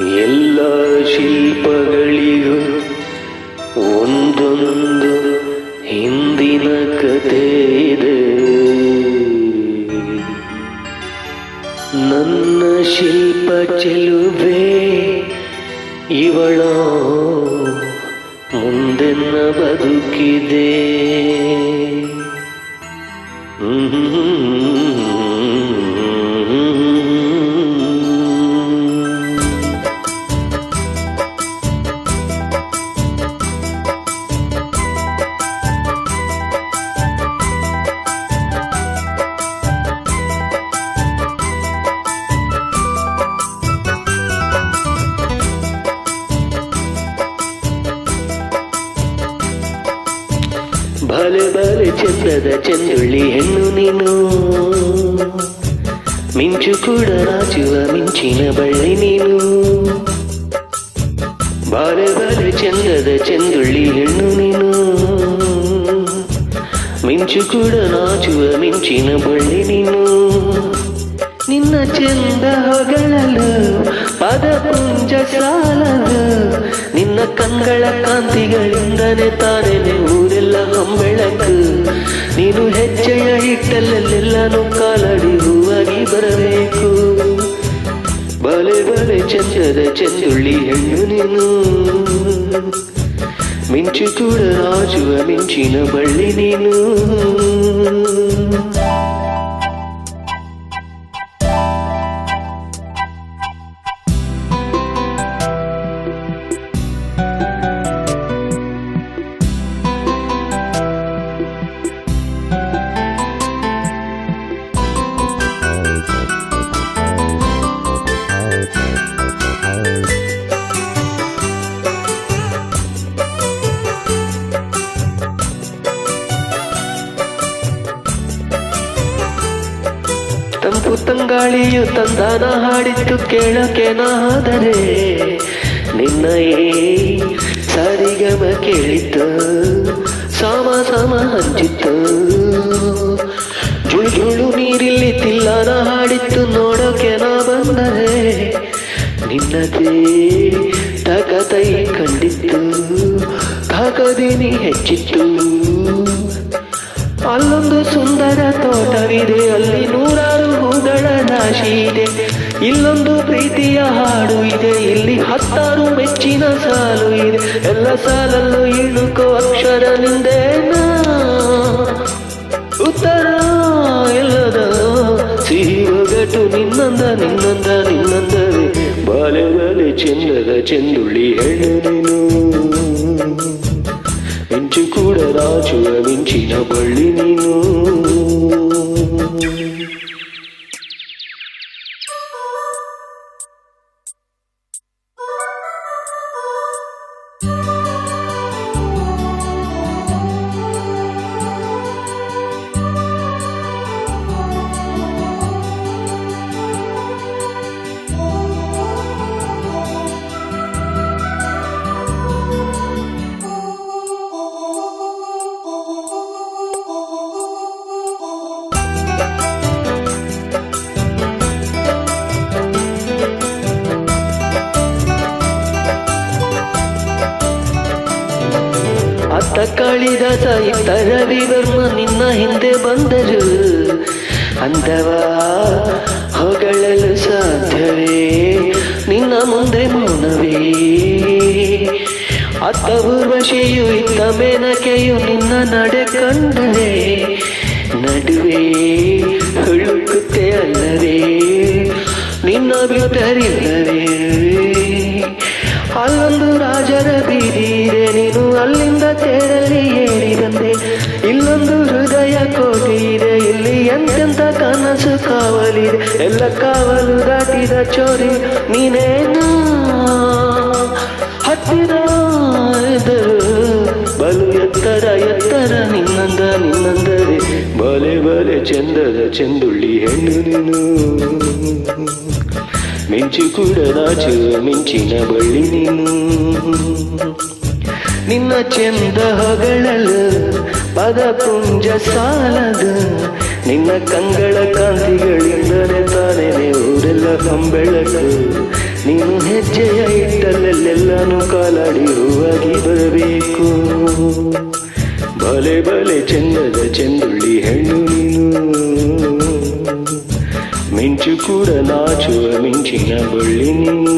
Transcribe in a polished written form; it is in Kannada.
ಎಲ್ಲ ಶಿಲ್ಪಗಳಿಗೂ ಒಂದೊಂದು ಹಿಂದಿನ ಕಥೆ ಇದೆ. ನನ್ನ ಶಿಲ್ಪ ಚೆಲುವೆ ಇವಳ ಮುಂದೆನ್ನ ಬದುಕಿದೆ. ಬಲೆ ಬಲೆ ಚಂದದ ಚಂದುಳ್ಳಿ ಹೆಣ್ಣು ನೀನು, ಮಿಂಚು ಕೂಡ ರಾಜುವ ಮಿಂಚಿನ ಬಳ್ಳಿ ನೀನು. ಬಲೆ ಬಲೆ ಚಂದದ ಚಂದುಳ್ಳಿ ಹೆಣ್ಣು ನೀನು, ಮಿಂಚು ಕೂಡ ನಾಚುವ ಮಿಂಚಿನ ಬಳ್ಳಿ ನೀನು. ನಿನ್ನ ಚಂದ ಹೊಗಳಲು ಪದಪುಂಜ ಸಾಲದು, ನಿನ್ನ ಕಂಗಳ ಕಾಂತಿಗಳಿಂದನೇ ತಾನೇನೆ ಊರೆಲ್ಲ ಹೊಂಬೆಳಕು. ನೀನು ಹೆಜ್ಜೆಯ ಹಿಟ್ಟಲ್ಲೆಲ್ಲೆಲ್ಲನೂ ಕಾಲಡಿ ಹೂವಾಗಿ ಬರಬೇಕು. ಬಲೆ ಬಲೆ ಚಂದದ ಚಂದುಳ್ಳಿ ಹೆಣ್ಣು ನೀನು, ಮಿಂಚು ಕೂಡ ರಾಜುವ ಮಿಂಚಿನ ಬಳ್ಳಿ ನೀನು. ತಂಪು ತಂಗಾಳಿಯು ತಂದಾನ ಹಾಡಿತ್ತು ಕೇಳೋಕೆನಾದರೆ, ನಿನ್ನ ಸರಿಗಮ ಕೇಳಿತ್ತು ಸಾಮ ಸಾಮ ಹಂಚಿತ್ತು. ಜುಳು ಜುಳು ನೀರಿಲ್ಲಿ ತಿಲ್ಲಾನ ಹಾಡಿತ್ತು ನೋಡೋಕೆನ ಬಂದರೆ, ನಿನ್ನದೇ ತಕತೈ ಕಂಡಿತ್ತು ಕಾಕದಿನಿ ಹೆಚ್ಚಿತ್ತು. ಅಲ್ಲೊಂದು ಸುಂದರ ತೋಟವಿದೆ, ಅಲ್ಲಿ ನೂರಾರು ಹೂಗಳ ರಾಶಿ ಇದೆ. ಇಲ್ಲೊಂದು ಪ್ರೀತಿಯ ಹಾಡು ಇದೆ, ಇಲ್ಲಿ 10 ಮೆಚ್ಚಿನ ಸಾಲು ಇದೆ. ಎಲ್ಲ ಸಾಲಲ್ಲೂ ಇಳುಕೋ ಅಕ್ಷರ ನಿಂದೇನಾ, ಉತ್ತರ ಎಲ್ಲದ ಸಿಹಿ ಒಗಟು ನಿನ್ನಂದ ನಿನ್ನಂದ ನಿನ್ನಂದವೇ. ಬಾಲೆ ಬಾಲೆ ಚಂದದ ಚಂದುಳ್ಳಿ ಹೆಣ್ಣು ನೀನು, ಮಿಂಚು ಕೂಡ ರಾಜುವ ಮಿಂಚಿನ ಬಳ್ಳಿ ನೀನು. ಅತ್ತ ಕಾಳಿದಾಸ ಇತ್ತ ರವಿವರ್ಮ ನಿನ್ನ ಹಿಂದೆ ಬಂದರು, ಅಂದವ ಹೊಗಳಲು ಸಾಧ್ಯವೇ ನಿನ್ನ ಮುಂದೆ ಮೌನವೇ. ಅತ್ತ ಊರ್ವಶಿಯು ಇತ್ತ ಮೇನಕೆಯು ನಿನ್ನ ನಡೆ ಕಂಡರೆ, ನಡುವೆ ಹುಡುಕುತ್ತೆ ಅಲ್ಲವೇ ನಿನ್ನ ಬಿಟ್ಟರಿಲ್ಲವೇ. ಅಲ್ಲೊಂದು ರಾಜರ ಬೀದಿ ಇದೆ, ನೀನು ಅಲ್ಲಿಂದ ತೇರಲ್ಲಿ ಏರಿ ಬಂದೆ. ಇಲ್ಲೊಂದು ಹೃದಯ ಕೋಟೆ ಇದೆ, ಇಲ್ಲಿ ಎಂತೆಂತ ಕನಸು ಕಾವಲಿದೆ. ಎಲ್ಲ ಕಾವಲು ದಾಟಿದ ಚೋರಿ ನೀನೇನಾ, ಹತ್ತಿರ ಬಲು ಎತ್ತರ ಎತ್ತರ ನಿನ್ನಂದ ನಿನ್ನಂದವೇ. ಬಲೆ ಬಲೆ ಚಂದದ ಚಂದುಳ್ಳಿ ಹೆಣ್ಣು ನೀನು, ಮಿಂಚು ಕೂಡ ನಾಚುವ ಮಿಂಚಿನ ಬಳ್ಳಿ ನೀನು. ನಿನ್ನ ಚಂದ ಹೊಗಳಲು ಪದಪುಂಜ ಸಾಲದು, ನಿನ್ನ ಕಂಗಳ ಕಾಂತಿಗಳಿಂದಲೇ ತಾನೇನೆ ಊರೆಲ್ಲ ಹೊಂಬೆಳಕು. ನೀನು ಹೆಜ್ಜೆಯ ಇಟ್ಟಲ್ಲೆಲ್ಲೆಲ್ಲಾನು ಕಾಲಾಡಿ ಹೂವಾಗಿ ಬರಬೇಕು. ಬಲೆ ಬಲೆ ಚೆಂದದ ಚೆಂದುಳ್ಳಿ ಹೆಣ್ಣು ನೀನು, ಮಿಂಚು ಕೂಡ ನಾಚುವ ಮಿಂಚಿನ ಬಳ್ಳಿ ನೀನು.